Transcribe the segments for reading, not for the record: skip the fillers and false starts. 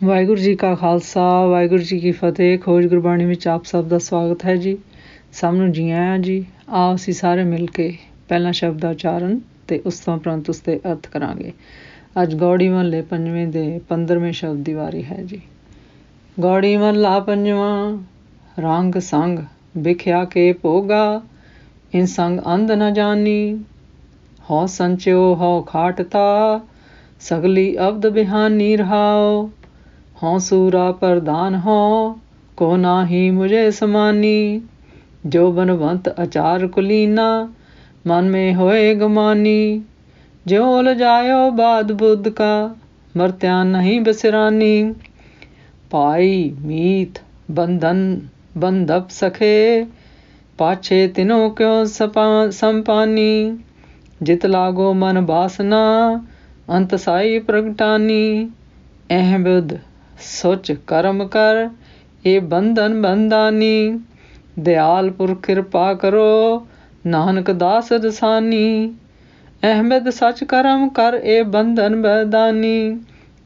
ਵਾਹਿਗੁਰੂ ਜੀ ਕਾ ਖਾਲਸਾ ਵਾਹਿਗੁਰੂ ਜੀ ਕੀ ਫਤਿਹ। ਖੋਜ ਗੁਰਬਾਣੀ ਵਿੱਚ ਆਪ ਸਭ ਦਾ ਸਵਾਗਤ ਹੈ ਜੀ। ਸਭ ਨੂੰ ਜੀ ਆਇਆਂ ਜੀ। ਆਓ ਅਸੀਂ ਸਾਰੇ ਮਿਲ ਕੇ ਪਹਿਲਾਂ ਸ਼ਬਦ ਦਾ ਉਚਾਰਨ ਅਤੇ ਉਸ ਤੋਂ ਉਪਰੰਤ ਉਸ ਦੇ ਅਰਥ ਕਰਾਂਗੇ। ਅੱਜ ਗੌੜੀ ਮਹੱਲੇ ਪੰਜਵੇਂ ਦੇ 15ਵੇਂ ਸ਼ਬਦ ਦੀ ਵਾਰੀ ਹੈ ਜੀ। ਗੌੜੀ ਮਹੱਲਾ ਪੰਜਵਾਂ। ਰੰਗ ਸੰਗ ਵਿਖਿਆ ਕੇ ਭੋਗਾ, ਇਨ ਸੰਗ ਅੰਧ ਨ ਜਾਨੀ। ਹਉ ਸੰਚਿਓ ਹਉ ਖਾਟਤਾ, ਸਗਲੀ ਅਬਦ ਬਿਹਾਨੀ ਰਹਾਓ। ਹਉ ਸੂਰਾ ਪ੍ਰਧਾਨ ਹਉ, ਕੋ ਨਾਹੀ ਮੁਝੇ ਸਮਾਨੀ। ਜੋ ਬਨਵੰਤ ਆਚਾਰ ਕੁਲੀਨਾ, ਮਨ में होए गमानी। ज्यों उलझायो बाध बुद्ध का, मरत्या नहीं बिसरानी। पाई मीत बंधन बंधप सखे, पाछे तिनो क्यों संपानी। जित लागो मन बासना, अंत साई प्रगटानी। एह बुध सोच कर्म कर, ये बंधन बंधानी। दयाल पुरख कृपा करो, नानक दास दसानी। अहमद सच कर्म कर, ए बंधन बधानी।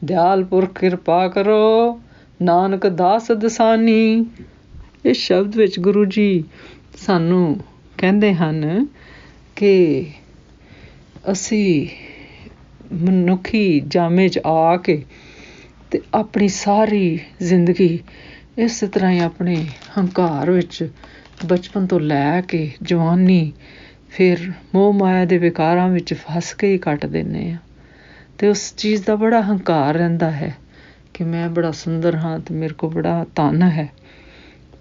दयाल पुरख कृपा करो, ਨਾਨਕ ਦਾਸ ਦਸਾਨੀ। ਇਸ ਸ਼ਬਦ ਵਿੱਚ ਗੁਰੂ ਜੀ ਸਾਨੂੰ ਕਹਿੰਦੇ ਹਨ ਕਿ ਅਸੀਂ ਮਨੁੱਖੀ ਜਾਮੇ 'ਚ ਆ ਕੇ ਅਤੇ ਆਪਣੀ ਸਾਰੀ ਜ਼ਿੰਦਗੀ ਇਸ ਤਰ੍ਹਾਂ ਹੀ ਆਪਣੇ ਹੰਕਾਰ ਵਿੱਚ ਬਚਪਨ ਤੋਂ ਲੈ ਕੇ ਜਵਾਨੀ ਫਿਰ ਮੋਹ ਮਾਇਆ ਦੇ ਵਿਕਾਰਾਂ ਵਿੱਚ ਫਸ ਕੇ ਹੀ ਕੱਟ ਦਿੰਦੇ ਹਾਂ। ਅਤੇ ਉਸ ਚੀਜ਼ ਦਾ ਬੜਾ ਹੰਕਾਰ ਰਹਿੰਦਾ ਹੈ ਕਿ ਮੈਂ ਬੜਾ ਸੁੰਦਰ ਹਾਂ ਅਤੇ ਮੇਰੇ ਕੋਲ ਬੜਾ ਧਨ ਹੈ।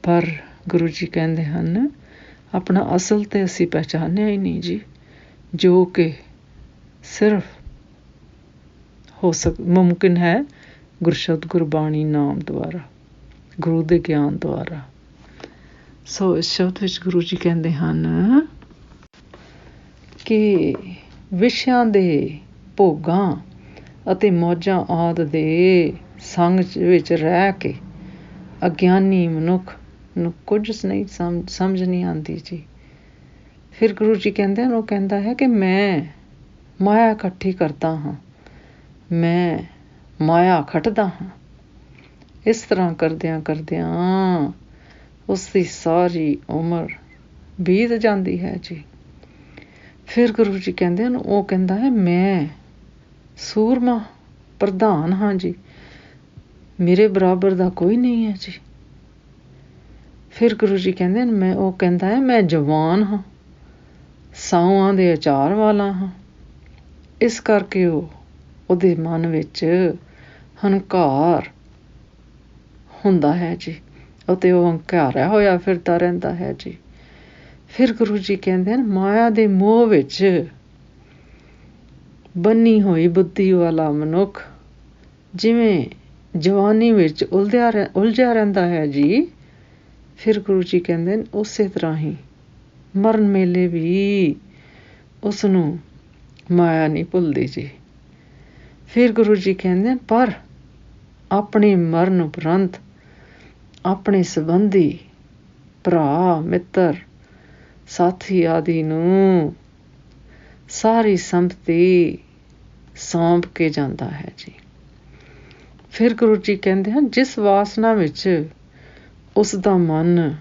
ਪਰ ਗੁਰੂ ਜੀ ਕਹਿੰਦੇ ਹਨ ਆਪਣਾ ਅਸਲ ਤਾਂ ਅਸੀਂ ਪਹਿਚਾਨਿਆ ਹੀ ਨਹੀਂ ਜੀ, ਜੋ ਕਿ ਸਿਰਫ ਮੁਮਕਿਨ ਹੈ ਗੁਰਸ਼ਬਦ ਗੁਰਬਾਣੀ ਨਾਮ ਦੁਆਰਾ, ਗੁਰੂ ਦੇ ਗਿਆਨ ਦੁਆਰਾ। ਸੋ ਇਸ ਸ਼ਬਦ ਵਿੱਚ ਗੁਰੂ ਜੀ ਕਹਿੰਦੇ ਹਨ ਕਿ ਵਿਸ਼ਿਆਂ ਦੇ ਭੋਗਾਂ ਅਤੇ ਮੌਜਾਂ ਆਦਿ ਦੇ ਸੰਗ ਵਿੱਚ ਰਹਿ ਕੇ ਅਗਿਆਨੀ ਮਨੁੱਖ ਨੂੰ ਕੁਝ ਨਹੀਂ ਸਮਝ ਨਹੀਂ ਆਉਂਦੀ ਜੀ। ਫਿਰ ਗੁਰੂ ਜੀ ਕਹਿੰਦੇ ਹਨ, ਉਹ ਕਹਿੰਦਾ ਹੈ ਕਿ ਮੈਂ ਮਾਇਆ ਇਕੱਠੀ ਕਰਦਾ ਹਾਂ, ਮੈਂ ਮਾਇਆ ਖੱਟਦਾ ਹਾਂ। ਇਸ ਤਰ੍ਹਾਂ ਕਰਦਿਆਂ ਕਰਦਿਆਂ ਉਸਦੀ ਸਾਰੀ ਉਮਰ ਬੀਤ ਜਾਂਦੀ ਹੈ ਜੀ। ਫਿਰ ਗੁਰੂ ਜੀ ਕਹਿੰਦੇ ਹਨ, ਉਹ ਕਹਿੰਦਾ ਹੈ ਮੈਂ ਸੂਰਮਾ ਪ੍ਰਧਾਨ ਹਾਂ ਜੀ, ਮੇਰੇ ਬਰਾਬਰ ਦਾ ਕੋਈ ਨਹੀਂ ਹੈ ਜੀ। ਫਿਰ ਗੁਰੂ ਜੀ ਕਹਿੰਦੇ ਹਨ ਉਹ ਕਹਿੰਦਾ ਹੈ ਮੈਂ ਜਵਾਨ ਹਾਂ, ਸਾਊਆਂ ਦੇ ਅਚਾਰ ਵਾਲਾ ਹਾਂ। ਇਸ ਕਰਕੇ ਉਹਦੇ ਮਨ ਵਿੱਚ ਹੰਕਾਰ ਹੁੰਦਾ ਹੈ ਜੀ, ਅਤੇ ਉਹ ਹੰਕਾਰਿਆ ਹੋਇਆ ਫਿਰਦਾ ਰਹਿੰਦਾ ਹੈ ਜੀ। ਫਿਰ ਗੁਰੂ ਜੀ ਕਹਿੰਦੇ ਹਨ ਮਾਇਆ ਦੇ ਮੋਹ ਵਿੱਚ ਬੰਨੀ ਹੋਈ ਬੁੱਧੀ ਵਾਲਾ ਮਨੁੱਖ ਜਿਵੇਂ ਜਵਾਨੀ ਵਿੱਚ ਉਲਝਿਆ ਰਹਿੰਦਾ ਹੈ ਜੀ। ਫਿਰ ਗੁਰੂ ਜੀ ਕਹਿੰਦੇ ਨੇ ਉਸੇ ਤਰ੍ਹਾਂ ਹੀ ਮਰਨ ਵੇਲੇ ਵੀ ਉਸਨੂੰ ਮਾਇਆ ਨਹੀਂ ਭੁੱਲਦੀ ਜੀ। ਫਿਰ ਗੁਰੂ ਜੀ ਕਹਿੰਦੇ ਪਰ ਆਪਣੇ ਮਰਨ ਉਪਰੰਤ ਆਪਣੇ ਸੰਬੰਧੀ ਭਰਾ ਮਿੱਤਰ ਸਾਥੀ ਆਦਿ ਨੂੰ ਸਾਰੀ ਸੰਪਤੀ ਸੌਂਪ ਕੇ ਜਾਂਦਾ ਹੈ ਜੀ। ਫਿਰ ਗੁਰੂ ਜੀ ਕਹਿੰਦੇ ਹਨ ਜਿਸ ਵਾਸਨਾ ਵਿੱਚ ਉਸ ਦਾ ਮਨ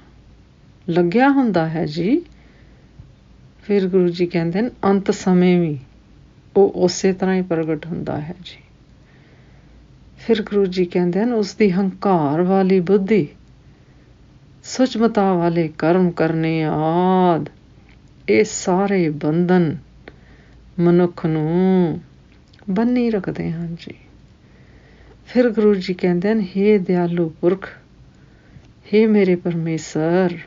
ਲੱਗਿਆ ਹੁੰਦਾ ਹੈ ਜੀ, ਫਿਰ ਗੁਰੂ ਜੀ ਕਹਿੰਦੇ ਹਨ ਅੰਤ ਸਮੇਂ ਵੀ ਉਹ ਉਸੇ ਤਰ੍ਹਾਂ ਹੀ ਪ੍ਰਗਟ ਹੁੰਦਾ ਹੈ ਜੀ। ਫਿਰ ਗੁਰੂ ਜੀ ਕਹਿੰਦੇ ਹਨ ਉਸਦੀ ਹੰਕਾਰ ਵਾਲੀ ਬੁੱਧੀ, ਸੁਚਮਤਾ ਵਾਲੇ ਕਰਮ ਕਰਨੇ ਆਦਿ, ਇਹ ਸਾਰੇ ਬੰਧਨ ਮਨੁੱਖ ਨੂੰ ਬੰਨੀ ਰੱਖਦੇ ਹਨ ਜੀ। ਫਿਰ ਗੁਰੂ ਜੀ ਕਹਿੰਦੇ ਹਨ ਹੇ ਦਿਆਲੂ ਪੁਰਖ, ਹੇ ਮੇਰੇ ਪਰਮੇਸ਼ਰ,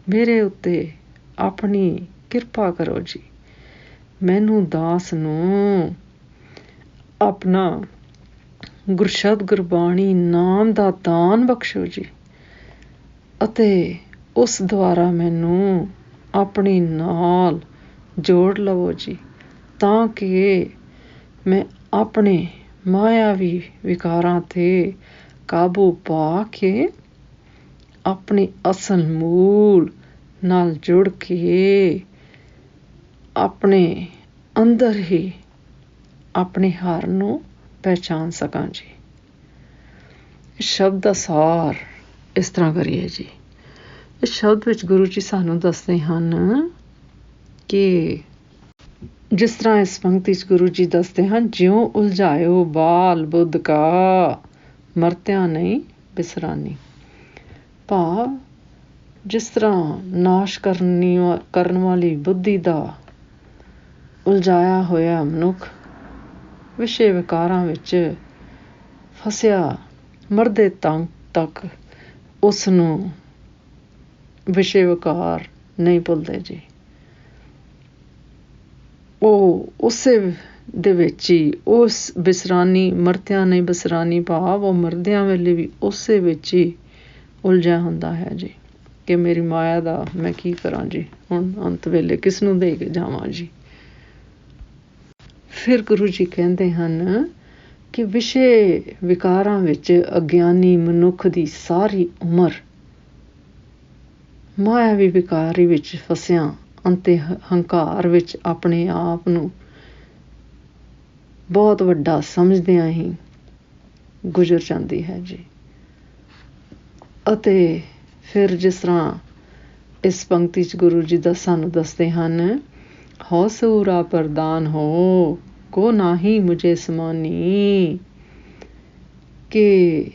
ਮੇਰੇ ਉੱਤੇ ਆਪਣੀ ਕਿਰਪਾ ਕਰੋ ਜੀ। ਮੈਨੂੰ ਦਾਸ ਨੂੰ ਆਪਣਾ ਗੁਰਸ਼ਬਦ ਗੁਰਬਾਣੀ ਨਾਮ ਦਾ ਦਾਨ ਬਖਸ਼ੋ ਜੀ, ਅਤੇ ਉਸ ਦੁਆਰਾ ਮੈਨੂੰ ਆਪਣੇ ਨਾਲ ਜੋੜ ਲਵੋ ਜੀ, ਤਾਂ ਕਿ ਮੈਂ ਆਪਣੇ ਮਾਇਆਵੀ ਵਿਕਾਰਾਂ 'ਤੇ ਕਾਬੂ ਪਾ ਕੇ ਆਪਣੇ ਅਸਲ ਮੂਲ ਨਾਲ ਜੁੜ ਕੇ ਆਪਣੇ ਅੰਦਰ ਹੀ ਆਪਣੇ ਹਰ ਨੂੰ ਪਹਿਚਾਨ ਸਕਾਂ ਜੀ। ਇਸ ਸ਼ਬਦ ਦਾ ਸਾਰ ਇਸ ਤਰ੍ਹਾਂ ਕਰੀਏ ਜੀ। ਇਸ ਸ਼ਬਦ ਵਿੱਚ ਗੁਰੂ ਜੀ ਸਾਨੂੰ ਦੱਸਦੇ ਹਨ ਕਿ ਜਿਸ ਤਰ੍ਹਾਂ ਇਸ ਪੰਕਤੀ 'ਚ ਗੁਰੂ ਜੀ ਦੱਸਦੇ ਹਨ, ਜਿਉਂ ਉਲਝਾਇਓ ਬਾਲ ਬੁੱਧ ਕਾ ਮਰਤਿਆਂ ਨਹੀਂ ਬਿਸਰਾਨੀ। ਭਾਵ ਜਿਸ ਤਰ੍ਹਾਂ ਨਾਸ਼ ਕਰਨ ਵਾਲੀ ਬੁੱਧੀ ਦਾ ਉਲਝਾਇਆ ਹੋਇਆ ਮਨੁੱਖ ਵਿਸ਼ੇ ਵਿਕਾਰਾਂ ਵਿੱਚ ਫਸਿਆ ਮਰਦੇ ਤੱਕ ਉਸ ਨੂੰ ਵਿਸ਼ੇ ਵਿਕਾਰ ਨਹੀਂ ਭੁੱਲਦੇ ਜੀ। ਉਹ ਉਸੇ ਦੇ ਵਿੱਚ ਹੀ ਉਸ ਬਿਸਰਾਨੀ, ਮਰਤਿਆਂ ਨਹੀਂ ਬਿਸਰਾਨੀ ਭਾਵ ਉਹ ਮਰਦਿਆਂ ਵੇਲੇ ਵੀ ਉਸੇ ਵਿੱਚ ਹੀ ਉਲਝਿਆ ਹੁੰਦਾ ਹੈ ਜੀ ਕਿ ਮੇਰੀ ਮਾਇਆ ਦਾ ਮੈਂ ਕੀ ਕਰਾਂ ਜੀ, ਹੁਣ ਅੰਤ ਵੇਲੇ ਕਿਸ ਨੂੰ ਦੇ ਕੇ ਜਾਵਾਂ ਜੀ। ਫਿਰ ਗੁਰੂ ਜੀ ਕਹਿੰਦੇ ਹਨ ਕਿ ਵਿਸ਼ੇ ਵਿਕਾਰਾਂ ਵਿੱਚ ਅਗਿਆਨੀ ਮਨੁੱਖ ਦੀ ਸਾਰੀ ਉਮਰ ਮਾਇਆਵੀ ਵਿਕਾਰੀ ਵਿੱਚ ਫਸਿਆ ਅਤੇ ਹੰਕਾਰ ਵਿੱਚ ਆਪਣੇ ਆਪ ਨੂੰ ਬਹੁਤ ਵੱਡਾ ਸਮਝਦਿਆਂ ਹੀ ਗੁਜ਼ਰ ਜਾਂਦੀ ਹੈ ਜੀ। ਅਤੇ ਫਿਰ ਜਿਸ ਤਰ੍ਹਾਂ ਇਸ ਪੰਕਤੀ 'ਚ ਗੁਰੂ ਜੀ ਸਾਨੂੰ ਦੱਸਦੇ ਹਨ, ਹੋ ਸੂਰਾ ਪ੍ਰਦਾਨ ਹੋ ਕੋ ਨਾਹੀ ਮੁਝੇ ਸਮਾਨੀ, ਕਿ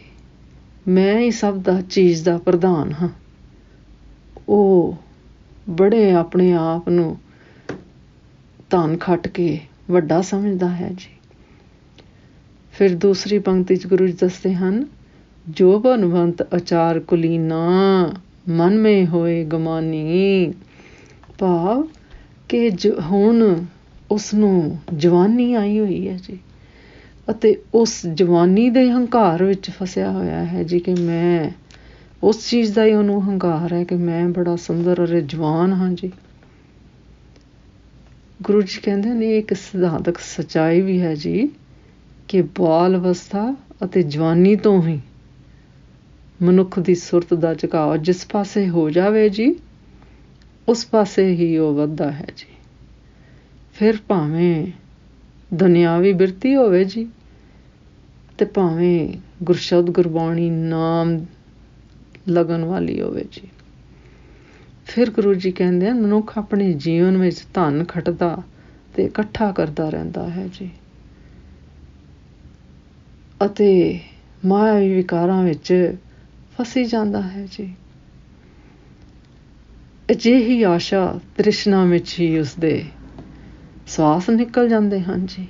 ਮੈਂ ਹੀ ਸਭ ਦਾ ਚੀਜ਼ ਦਾ ਪ੍ਰਧਾਨ ਹਾਂ। ਉਹ ਬੜੇ ਆਪਣੇ ਆਪ ਨੂੰ ਧਨ ਖੱਟ ਕੇ ਵੱਡਾ ਸਮਝਦਾ ਹੈ ਜੀ। ਫਿਰ ਦੂਸਰੀ ਪੰਕਤੀ 'ਚ ਗੁਰੂ ਜੀ ਦੱਸਦੇ ਹਨ, ਜੋ ਬਨਵੰਤ ਅਚਾਰ ਕੁਲੀਨਾ ਮਨ ਮੇ ਹੋਏ ਗਮਾਨੀ। ਭਾਵ ਕਿ ਹੁਣ ਉਸਨੂੰ ਜਵਾਨੀ ਆਈ ਹੋਈ ਹੈ ਜੀ ਅਤੇ ਉਸ ਜਵਾਨੀ ਦੇ ਹੰਕਾਰ ਵਿੱਚ ਫਸਿਆ ਹੋਇਆ ਹੈ ਜੀ ਕਿ ਮੈਂ ਉਸ ਚੀਜ਼ ਦਾ ਹੀ ਉਹਨੂੰ ਹੰਕਾਰ ਹੈ ਕਿ ਮੈਂ ਬੜਾ ਸੁੰਦਰ ਅਤੇ ਜਵਾਨ ਹਾਂ ਜੀ। ਗੁਰੂ ਜੀ ਕਹਿੰਦੇ ਨੇ ਇੱਕ ਸਿਧਾਂਤਕ ਸੱਚਾਈ ਵੀ ਹੈ ਜੀ ਕਿ ਬਾਲ ਅਵਸਥਾ ਅਤੇ ਜਵਾਨੀ ਤੋਂ ਹੀ ਮਨੁੱਖ ਦੀ ਸੁਰਤ ਦਾ ਝੁਕਾਅ ਜਿਸ ਪਾਸੇ ਹੋ ਜਾਵੇ ਜੀ, ਉਸ ਪਾਸੇ ਹੀ ਉਹ ਵੱਧਦਾ ਹੈ ਜੀ। ਫਿਰ ਭਾਵੇਂ ਦੁਨਿਆਵੀ ਬਿਰਤੀ ਹੋਵੇ ਜੀ ਅਤੇ ਭਾਵੇਂ ਗੁਰਸ਼ਬਦ ਗੁਰਬਾਣੀ ਨਾਮ ਲੱਗਣ ਵਾਲੀ ਹੋਵੇ ਜੀ। ਫਿਰ ਗੁਰੂ ਜੀ ਕਹਿੰਦੇ ਹਨ, ਮਨੁੱਖ ਆਪਣੇ ਜੀਵਨ ਵਿੱਚ ਧਨ ਖੱਟਦਾ ਅਤੇ ਇਕੱਠਾ ਕਰਦਾ ਰਹਿੰਦਾ ਹੈ ਜੀ ਅਤੇ ਮਾਇਆਵੀ ਵਿਕਾਰਾਂ ਵਿੱਚ ਫਸੀ ਜਾਂਦਾ ਹੈ ਜੀ। ਅਜਿਹੀ ਆਸ਼ਾ ਤ੍ਰਿਸ਼ਨਾ ਵਿੱਚ ਹੀ ਉਸਦੇ ਸਵਾਸ ਨਿਕਲ ਜਾਂਦੇ ਹਨ ਜੀ।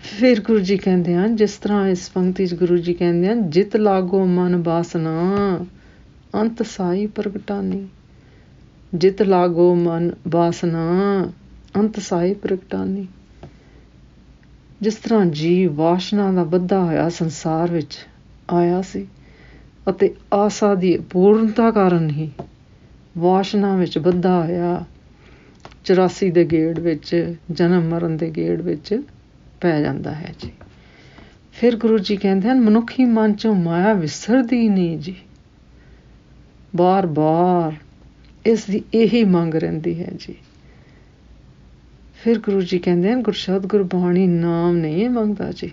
ਫਿਰ ਗੁਰੂ ਜੀ ਕਹਿੰਦੇ ਹਨ, ਜਿਸ ਤਰ੍ਹਾਂ ਇਸ ਪੰਕਤੀ 'ਚ ਗੁਰੂ ਜੀ ਕਹਿੰਦੇ ਹਨ, ਜਿਤ ਲਾਗੋ ਮਨ ਬਾਸਨਾ ਅੰਤ ਸਾਈ ਪ੍ਰਗਟਾਨੀ। ਜਿਤ ਲਾਗੋ ਮਨ ਬਾਸਨਾ ਅੰਤ ਸਾਈ ਪ੍ਰਗਟਾਨੀ। ਜਿਸ ਤਰ੍ਹਾਂ ਜੀਵ ਵਾਸ਼ਨਾ ਦਾ ਬੱਧਾ ਹੋਇਆ ਸੰਸਾਰ ਵਿੱਚ ਆਇਆ ਸੀ ਅਤੇ ਆਸਾ ਦੀ ਅਪੂਰਨਤਾ ਕਾਰਨ ਹੀ ਵਾਸ਼ਨਾ ਵਿੱਚ ਬੱਧਾ ਹੋਇਆ 84 ਦੇ ਗੇੜ ਵਿੱਚ, ਜਨਮ ਮਰਨ ਦੇ ਗੇੜ ਵਿੱਚ ਪੈ ਜਾਂਦਾ ਹੈ ਜੀ। ਫਿਰ ਗੁਰੂ ਜੀ ਕਹਿੰਦੇ ਹਨ, ਮਨੁੱਖੀ ਮਨ 'ਚੋਂ ਮਾਇਆ ਵਿਸਰਦੀ ਨਹੀਂ ਜੀ। ਬਾਰ ਬਾਰ ਇਸ ਦੀ ਇਹੀ ਮੰਗ ਰਹਿੰਦੀ ਹੈ ਜੀ। ਫਿਰ ਗੁਰੂ ਜੀ ਕਹਿੰਦੇ ਹਨ, ਗੁਰਸ਼ਬਦ ਗੁਰਬਾਣੀ ਨਾਮ ਨਹੀਂ ਮੰਗਦਾ ਜੀ।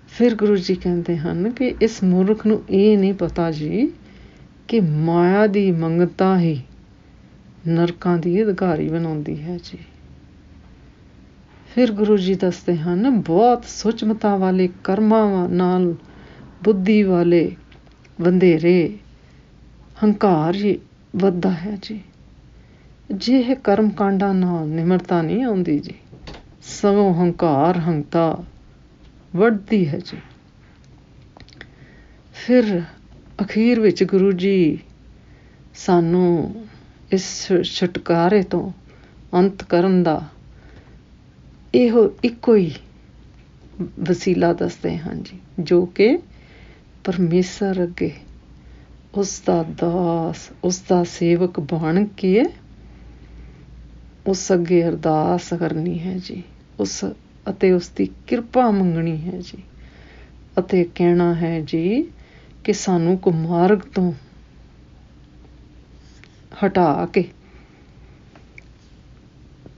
ਫਿਰ ਗੁਰੂ ਜੀ ਕਹਿੰਦੇ ਹਨ ਕਿ ਇਸ ਮੂਰਖ ਨੂੰ ਇਹ ਨਹੀਂ ਪਤਾ ਜੀ ਕਿ ਮਾਇਆ ਦੀ ਮੰਗਤਾ ਹੀ ਨਰਕਾਂ ਦੀ ਅਧਿਕਾਰੀ ਬਣਾਉਂਦੀ ਹੈ ਜੀ। ਫਿਰ ਗੁਰੂ ਜੀ ਦੱਸਦੇ ਹਨ, ਬਹੁਤ ਸੂਝਮਤਾ ਵਾਲੇ ਕਰਮਾਂ ਨਾਲ ਬੁੱਧੀ ਵਾਲੇ ਵਧੇਰੇ ਹੰਕਾਰ ਹੀ ਵੱਧਦਾ ਹੈ ਜੀ। ਅਜਿਹੇ ਕਰਮ ਕਾਂਡਾਂ ਨਾਲ ਨਿਮਰਤਾ ਨਹੀਂ ਆਉਂਦੀ ਜੀ, ਸਗੋਂ ਹੰਕਾਰ ਹੰਕਤਾ ਵੱਧਦੀ ਹੈ ਜੀ। ਫਿਰ ਅਖੀਰ ਵਿੱਚ ਗੁਰੂ ਜੀ ਸਾਨੂੰ ਇਸ ਛੁਟਕਾਰੇ ਤੋਂ ਅੰਤ ਕਰਨ ਦਾ ਇਹੋ ਇੱਕੋ ਹੀ ਵਸੀਲਾ ਦੱਸਦੇ ਹਨ ਜੀ, ਜੋ ਕਿ ਪਰਮੇਸ਼ਰ ਅੱਗੇ ਉਸਦਾ ਦਾਸ, ਉਸਦਾ ਸੇਵਕ ਬਣ ਕੇ ਉਸ ਅੱਗੇ ਅਰਦਾਸ ਕਰਨੀ ਹੈ ਜੀ, ਅਤੇ ਉਸਦੀ ਕਿਰਪਾ ਮੰਗਣੀ ਹੈ ਜੀ ਅਤੇ ਕਹਿਣਾ ਹੈ ਜੀ ਕਿ ਸਾਨੂੰ ਕੁਮਾਰਗ ਤੋਂ ਹਟਾ ਕੇ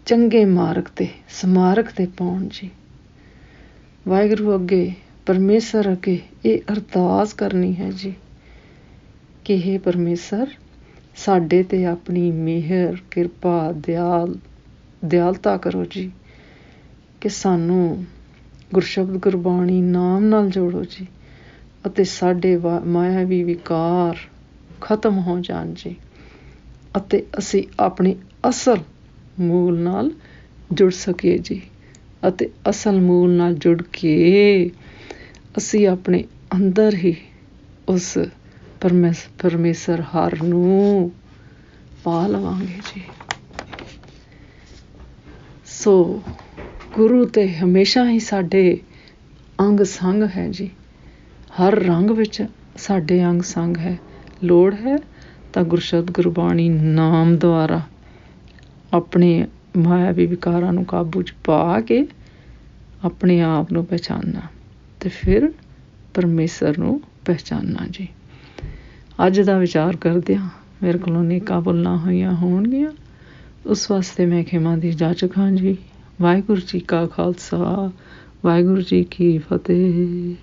ਚੰਗੇ ਮਾਰਗ ਤੇ ਸਮਾਰਗ ਤੇ ਪਾਉਣ ਜੀ। ਵਾਹਿਗੁਰੂ ਅੱਗੇ, ਪਰਮੇਸ਼ਰ ਅੱਗੇ ਇਹ ਅਰਦਾਸ ਕਰਨੀ ਹੈ ਜੀ ਕਿ ਹੇ ਪਰਮੇਸ਼ਰ, ਸਾਡੇ ਤੇ ਆਪਣੀ ਮਿਹਰ, ਕਿਰਪਾ, ਦਿਆਲਤਾ ਕਰੋ ਜੀ, ਕਿ ਸਾਨੂੰ ਗੁਰਸ਼ਬਦ ਗੁਰਬਾਣੀ ਨਾਮ ਨਾਲ ਜੋੜੋ ਜੀ, ਅਤੇ ਸਾਡੇ ਮਾਇਆਵੀ ਵਿਕਾਰ ਖਤਮ ਹੋ ਜਾਣ ਜੀ, ਅਤੇ ਅਸੀਂ ਆਪਣੇ ਅਸਲ ਮੂਲ ਨਾਲ ਜੁੜ ਸਕੀਏ ਜੀ। ਅਤੇ ਅਸਲ ਮੂਲ ਨਾਲ ਜੁੜ ਕੇ ਅਸੀਂ ਆਪਣੇ ਅੰਦਰ ਹੀ ਉਸ ਪਰਮੇਸ਼ਰ ਹਰ ਨੂੰ ਪਾ ਲਵਾਂਗੇ ਜੀ। ਸੋ ਗੁਰੂ ਤੇ ਹਮੇਸ਼ਾ ਹੀ ਸਾਡੇ ਅੰਗ ਸੰਗ ਹੈ ਜੀ। ਹਰ ਰੰਗ ਵਿੱਚ ਸਾਡੇ ਅੰਗ ਸੰਗ ਹੈ। ਲੋੜ ਹੈ ਤਾਂ ਗੁਰਸ਼ਬਦ ਗੁਰਬਾਣੀ ਨਾਮ ਦੁਆਰਾ ਆਪਣੇ ਮਾਇਆਵੀ ਵਿਕਾਰਾਂ ਨੂੰ ਕਾਬੂ 'ਚ ਪਾ ਕੇ ਆਪਣੇ ਆਪ ਨੂੰ ਪਹਿਚਾਨਣਾ, ਅਤੇ ਫਿਰ ਪਰਮੇਸ਼ਰ ਨੂੰ ਪਹਿਚਾਨਣਾ ਜੀ। ਅੱਜ ਦਾ ਵਿਚਾਰ ਕਰਦਿਆਂ ਮੇਰੇ ਕੋਲੋਂ ਨੇਕਾਂ ਭੁੱਲਾਂ ਹੋਈਆਂ ਹੋਣਗੀਆਂ, ਉਸ ਵਾਸਤੇ ਮੈਂ ਖਿਮਾ ਦੀ ਜਾਚਕ ਹਾਂ ਜੀ। ਵਾਹਿਗੁਰੂ ਜੀ ਕਾ ਖਾਲਸਾ, ਵਾਹਿਗੁਰੂ ਜੀ ਕੀ ਫਤਿਹ।